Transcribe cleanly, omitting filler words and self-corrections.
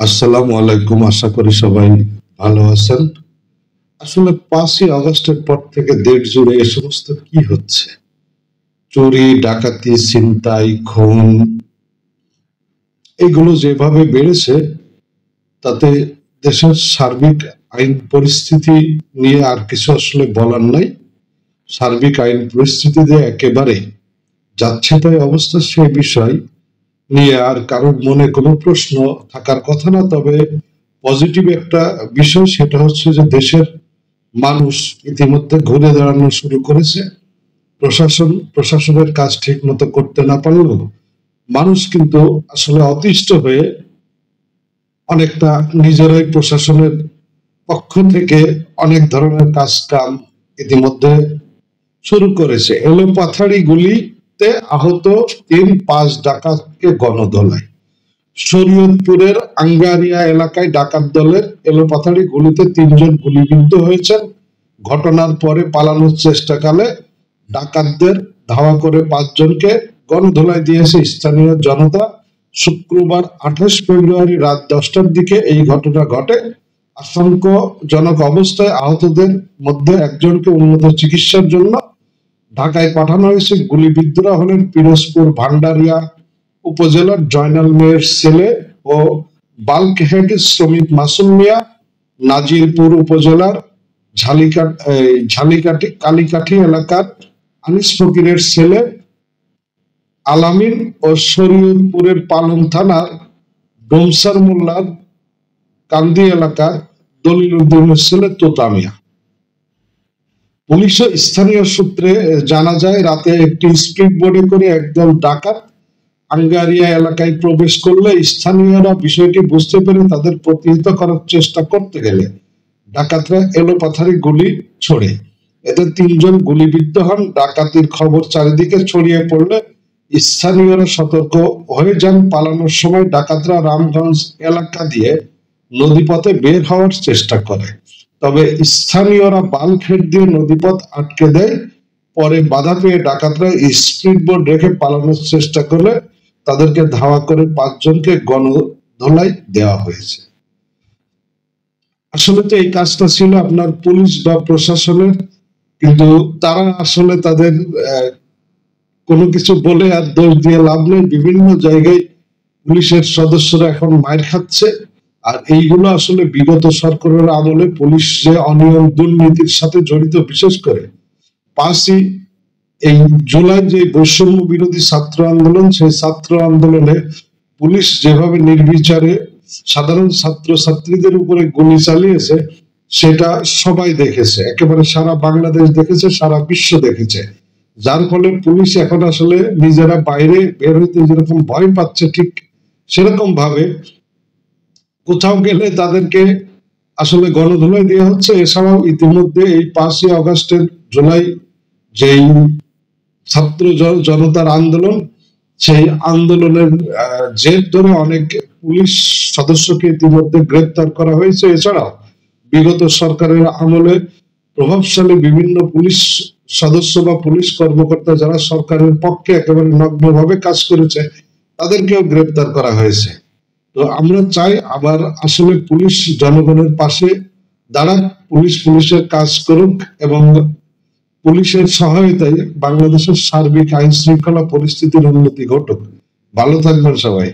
আসসালামু আলাইকুম। আশা করি সবাই ভালো আছেন। আসলে 5ই আগস্টের পর থেকে দেশ জুড়ে এ সমস্ত কি হচ্ছে? চুরি, ডাকাতি, ছিনতাই, খুন এগুলো যেভাবে বেড়েছে তাতে দেশের সার্বিক আইন পরিস্থিতি নিয়ে আর কিছু আসলে বলার নাই। সার্বিক আইন পরিস্থিতিতে একেবারে যাচ্ছে তাই অবস্থা, সে বিষয় নিয়ে আর কারোর মনে কোনো প্রশ্ন থাকার কথা না। তবে পজিটিভ একটা বিষয়, সেটা হচ্ছে যে দেশের মানুষ ইতিমধ্যে ঘুরে দাঁড়ানো শুরু করেছে। প্রশাসনের কাজ ঠিক মতো করতে না পারলেও মানুষ কিন্তু আসলে অতিষ্ঠ হয়ে অনেকটা নিজেরাই প্রশাসনের পক্ষ থেকে অনেক ধরনের কাজ কাম ইতিমধ্যে শুরু করেছে। এলোপাথাড়ি গুলিতে আহত 3-5 ডাকাতকে গণধোলাই। শরীয়তপুরের আঙ্গারিয়া এলাকায় ডাকাত দলের এলোপাথাড়ি গুলিতে 3 জন গুলিবিদ্ধ হয়েছেন। ঘটনার পরে পালানোর চেষ্টাকালে ডাকাতদের ধাওয়া করে 5 জনকে গণধোলাই দিয়েছে স্থানীয় জনতা। শুক্রবার 28 ফেব্রুয়ারি রাত 10টার দিকে এই ঘটনা ঘটে। আশঙ্কাজনক অবস্থায় আহতদের মধ্যে একজনকে উন্নত চিকিৎসার জন্য ঢাকায় পাঠানো হয়েছে। গুলিবিদ্ধরা হলেন পিরোজপুর ভান্ডারিয়া উপজেলার জয়নাল মেয়ের ছেলে ও বাল্কহেড শ্রমিক মাসুম মিয়া, নাজিরপুর উপজেলার কালীকাঠি এলাকার আনিস ফকিরের ছেলে আলামিন ও শরীয়তপুরের পালং থানার ডোমসার মোল্লার কান্দি এলাকার দলিল উদ্দিনের ছেলে তোতা মিয়া। পুলিশ ও স্থানীয় সূত্রে জানা যায়, রাতে একটি স্পিড বোর্ডে করে একদল ডাকাত আঙ্গারিয়া এলাকায় প্রবেশ করলে স্থানীয়রা বিষয়টি বুঝতে পেরে তাদের প্রতিহত করার চেষ্টা করতে গেলে ডাকাতরা এলোপাথাড়ি গুলি ছোড়ে। এতে 3 জন গুলিবিদ্ধ হন। ডাকাতির খবর চারিদিকে ছড়িয়ে পড়লে স্থানীয়রা সতর্ক হয়ে যান। পালানোর সময় ডাকাতরা রামগঞ্জ এলাকা দিয়ে নদীপথে বের হওয়ার চেষ্টা করে, তবে স্থানীয়রা বাল্কহেড দিয়ে নদীপথ আটকে দেয়। পরে বাধা পেয়ে ডাকাতরা স্পিড বোর্ড রেখে পালানোর চেষ্টা করলে তাদেরকে ধাওয়া করে 5 জনকে গণধোলাই দেওয়া হয়েছে। আসলে তো এই কাজটা ছিল আপনার পুলিশ বা প্রশাসনের, কিন্তু তারা আসলে তাদের কোনো কিছু বলে আর দোষ দিয়ে লাভ নেই। বিভিন্ন জায়গায় পুলিশের সদস্যরা এখন মাইর খাচ্ছে। আর এইগুলো আসলে বিগত সরকারের আমলে পুলিশ যে অনিয়ম দুর্নীতির সাথে জড়িত, বিশেষ করে 5ই জুলাই যে বৈষম্য বিরোধী ছাত্র আন্দোলন, সেই ছাত্র আন্দোলনে পুলিশ যেভাবে নির্বিচারে সাধারণ ছাত্র ছাত্রীদের উপরে গুলি চালিয়েছে সেটা সবাই দেখেছে, একেবারে সারা বাংলাদেশ দেখেছে, সারা বিশ্ব দেখেছে। যার ফলে পুলিশ এখন আসলে নিজেরা বাইরে বের হইতে যেরকম ভয় পাচ্ছে, ঠিক সেরকম ভাবে কোথাও গেলে তাদেরকে আসলে গণধোলাই দেওয়া হচ্ছে। এছাড়াও ইতিমধ্যে এই 5ই আগস্টের জুলাই যেই ছাত্র জনতার আন্দোলন, সেই আন্দোলনের জের ধরে অনেক পুলিশ সদস্যকে ইতিমধ্যে গ্রেপ্তার করা হয়েছে। এছাড়াও বিগত সরকারের আমলে প্রভাবশালী বিভিন্ন পুলিশ সদস্য বা পুলিশ কর্মকর্তা যারা সরকারের পক্ষে একেবারে নগ্নভাবে কাজ করেছে তাদেরকেও গ্রেপ্তার করা হয়েছে। তো আমরা চাই আবার আসলে পুলিশ জনগণের পাশে দাঁড়াক, পুলিশের কাজ করুক এবং পুলিশের সহায়তায় বাংলাদেশের সার্বিক আইন শৃঙ্খলা পরিস্থিতির উন্নতি ঘটুক। ভালো থাকবেন সবাই।